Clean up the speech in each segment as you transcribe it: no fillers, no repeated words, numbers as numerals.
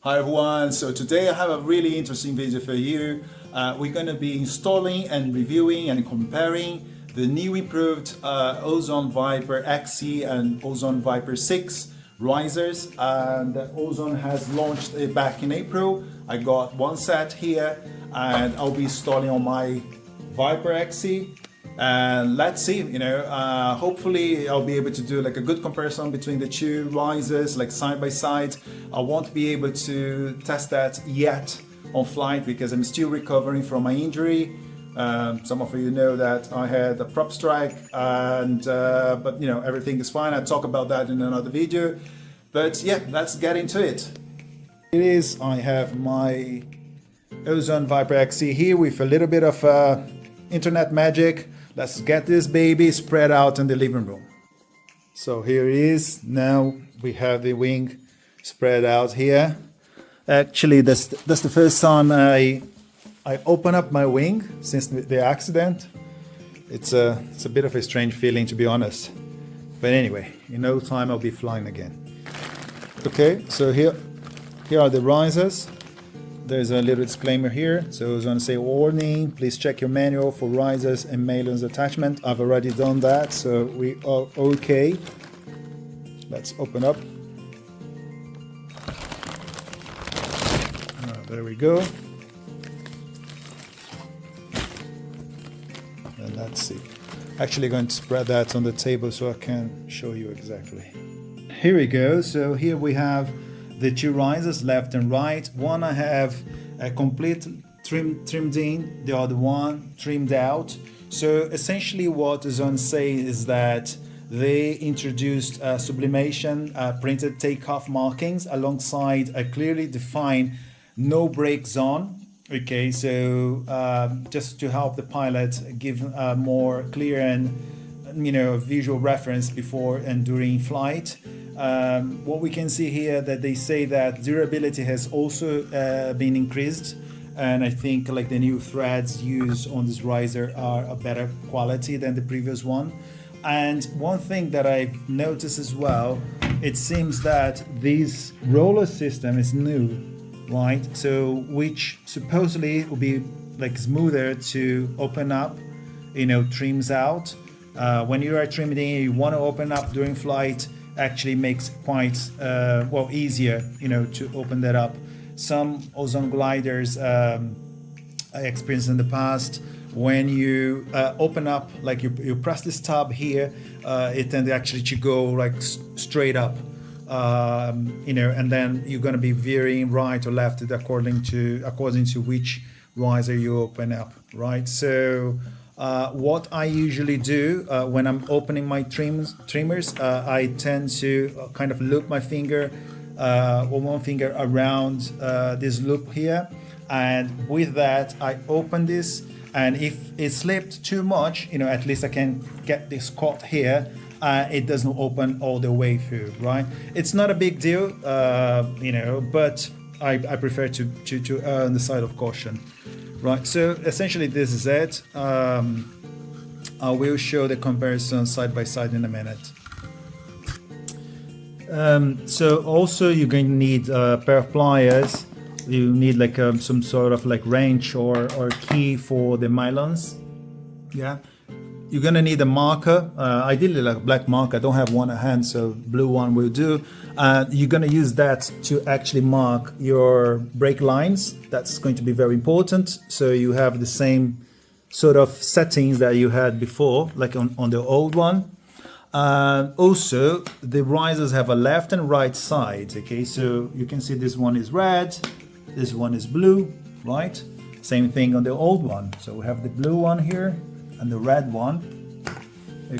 Hi everyone, so today I have a really interesting video for you. We're going to be installing and reviewing and comparing the new improved Ozone Viper XE and Ozone Viper 6 risers. And Ozone has launched it back in April. I got one set here and I'll be installing on my Viper XE. And let's see, hopefully I'll be able to do like a good comparison between the two risers, like side by side. I won't be able to test that yet on flight because I'm still recovering from my injury. Some of you know that I had a prop strike, and but everything is fine. I'll talk about that in another video. But yeah, let's get into it. I have my Ozone Viper XE here with a little bit of internet magic. Let's get this baby spread out in the living room. So here it is. Now we have the wing spread out here. Actually, that's the first time I open up my wing since the accident. It's a bit of a strange feeling, to be honest. But anyway, in no time I'll be flying again. Okay, so here are the risers. There's a little disclaimer here, so it's going to say warning, please check your manual for risers and malins attachment. I've already done that, so we are okay. Let's open up. There we go. And let's see. Actually going to spread that on the table so I can show you exactly. Here we go. So here we have the two risers, left and right. One I have a complete trimmed in, the other one trimmed out. So essentially what Ozone say is that they introduced sublimation printed takeoff markings alongside a clearly defined no brake zone. Okay, so just to help the pilot give a more clear and visual reference before and during flight. What we can see here that they say that durability has also been increased, and I think like the new threads used on this riser are a better quality than the previous one. And one thing that I've noticed as well, it seems that this roller system is new, right? So which supposedly will be like smoother to open up, trims out. When you are trimming in, you want to open up during flight, actually makes quite easier to open that up. Some Ozone gliders I experienced in the past, when you open up, like you press this tab here, it tends actually to go like straight up, and then you're going to be veering right or left according to which riser you open up, right? So what I usually do when I'm opening my trimmers, I tend to kind of loop my finger or one finger around this loop here, and with that I open this, and if it slipped too much, at least I can get this caught here. It doesn't open all the way through, right? It's not a big deal, but I prefer to err on the side of caution. Right, so essentially this is it. I will show the comparison side by side in a minute. So also you're going to need a pair of pliers. You need like some sort of like wrench or key for the nylons. Yeah. You're gonna need a marker, ideally like a black marker. I don't have one at hand, so blue one will do. You're gonna use that to actually mark your brake lines. That's going to be very important. So you have the same sort of settings that you had before, like on the old one. Also, the risers have a left and right side. Okay, so you can see this one is red, this one is blue, right? Same thing on the old one. So we have the blue one here and the red one.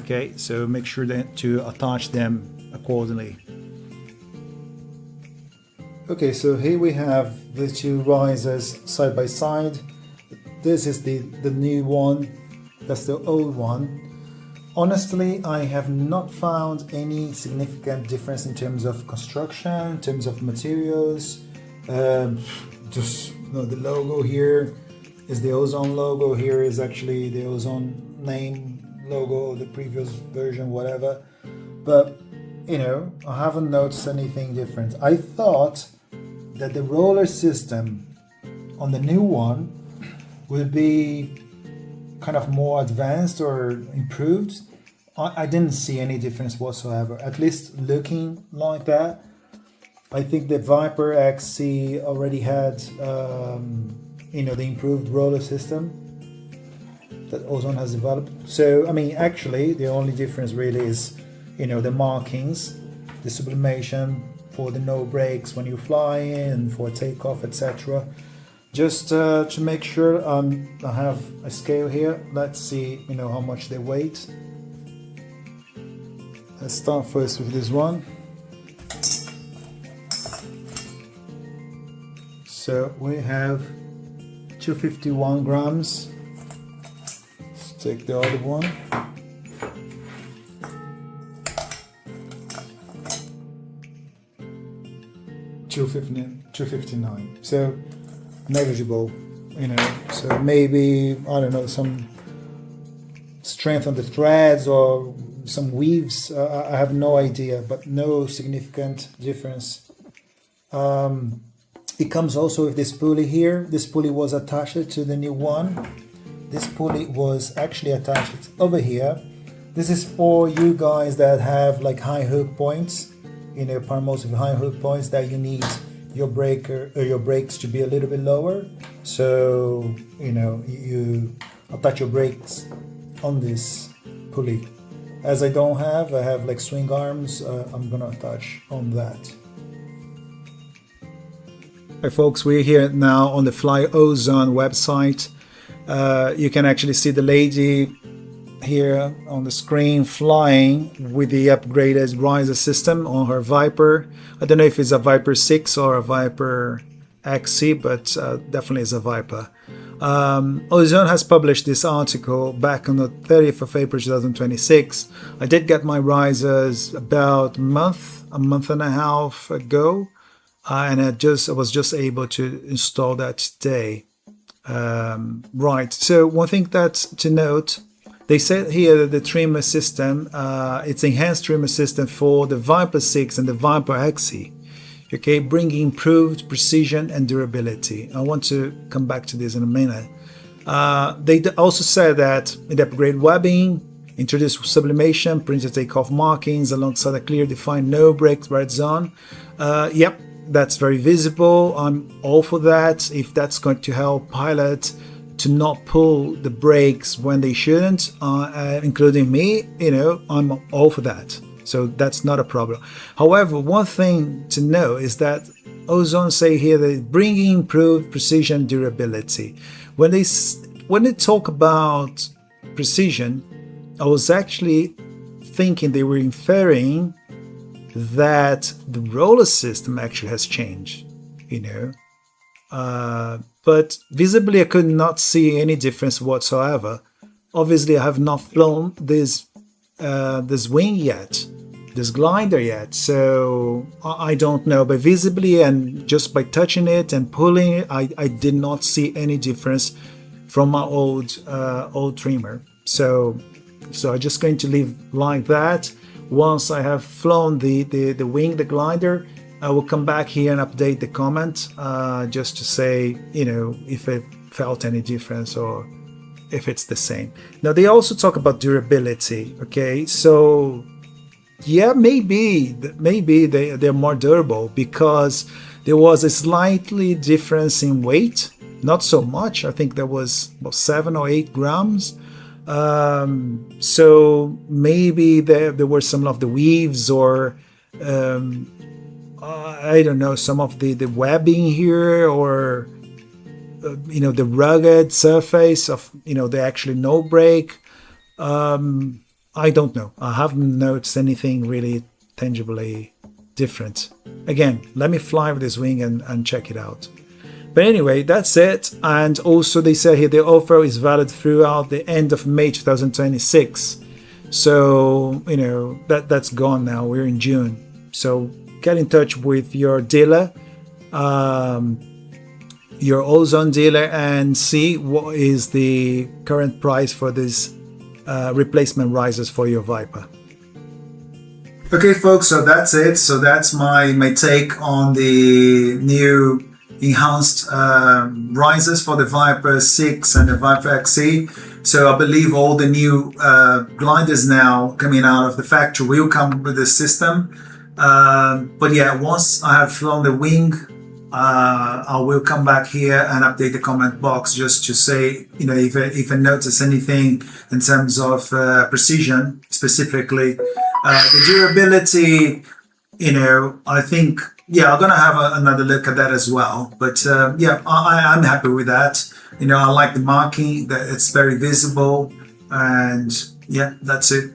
Okay, so make sure that to attach them accordingly. Okay, so here we have the two risers side by side. This is the new one, that's the old one. Honestly, I have not found any significant difference in terms of construction, in terms of materials. The logo here is the Ozone logo. Here is actually the Ozone name logo, the previous version, whatever. But I haven't noticed anything different. I thought that the roller system on the new one will be kind of more advanced or improved. I didn't see any difference whatsoever, at least looking like that. I think the Viper XC already had, the improved roller system that Ozone has developed. So, I mean, actually, the only difference really is, the markings, the sublimation for the no brakes when you fly and for takeoff, etc. Just to make sure, I have a scale here. Let's see, how much they weigh. Let's start first with this one. So we have 251 grams. Let's take the other one. $259. So negligible, So maybe, I don't know, some strength on the threads or some weaves. I have no idea, but no significant difference. It comes also with this pulley here. This pulley was attached to the new one. This pulley was actually attached over here. This is for you guys that have like high hook points, paramotive high hook points that you need your breaker or your brakes to be a little bit lower. So, you attach your brakes on this pulley. As I have like swing arms, I'm gonna attach on that. Hi folks, we're here now on the Fly Ozone website. You can actually see the lady here on the screen flying with the upgraded riser system on her Viper. I don't know if it's a Viper 6 or a Viper XC, but definitely is a Viper. Ozone has published this article back on the 30th of April 2026. I did get my risers about a month and a half ago. And I was just able to install that today. Right, so one thing that's to note, they said here that the trimmer system, it's enhanced trimmer system for the Viper 6 and the Viper XC, okay, bringing improved precision and durability. I want to come back to this in a minute. They also said that it upgraded webbing, introduced sublimation, printed takeoff markings alongside a clear defined no brake red zone. Yep. That's very visible. I'm all for that. If that's going to help pilot to not pull the brakes when they shouldn't, including me, I'm all for that. So that's not a problem. However, one thing to know is that Ozone say here that bringing improved precision durability. When they talk about precision, I was actually thinking they were inferring that the roller system actually has changed, but visibly I could not see any difference whatsoever. Obviously, I have not flown this wing yet, this glider yet, so I don't know. But visibly and just by touching it and pulling it, I did not see any difference from my old trimmer. So I'm just going to leave like that. Once I have flown the wing, the glider, I will come back here and update the comment just to say, if it felt any difference or if it's the same. Now, they also talk about durability, okay? So, yeah, maybe they're more durable because there was a slightly difference in weight. Not so much. I think there was about 7 or 8 grams. So maybe there were some of the weaves or I don't know, some of the webbing here or the rugged surface of the actually no brake. I don't know. I haven't noticed anything really tangibly different. Again, let me fly with this wing and check it out. But anyway, that's it. And also they say here the offer is valid throughout the end of May 2026. So, that's gone now. We're in June. So get in touch with your dealer, your Ozone dealer, and see what is the current price for this replacement risers for your Viper. Okay, folks, so that's it. So that's my take on the new enhanced risers for the Viper 6 and the Viper XE. So I believe all the new gliders now coming out of the factory will come with this system. But yeah, once I have flown the wing, I will come back here and update the comment box just to say, you know, if I notice anything in terms of precision specifically. The durability, you know, I think, yeah, I'm gonna have another look at that as well. But yeah, I'm happy with that. You know, I like the marking, that it's very visible, and yeah, that's it.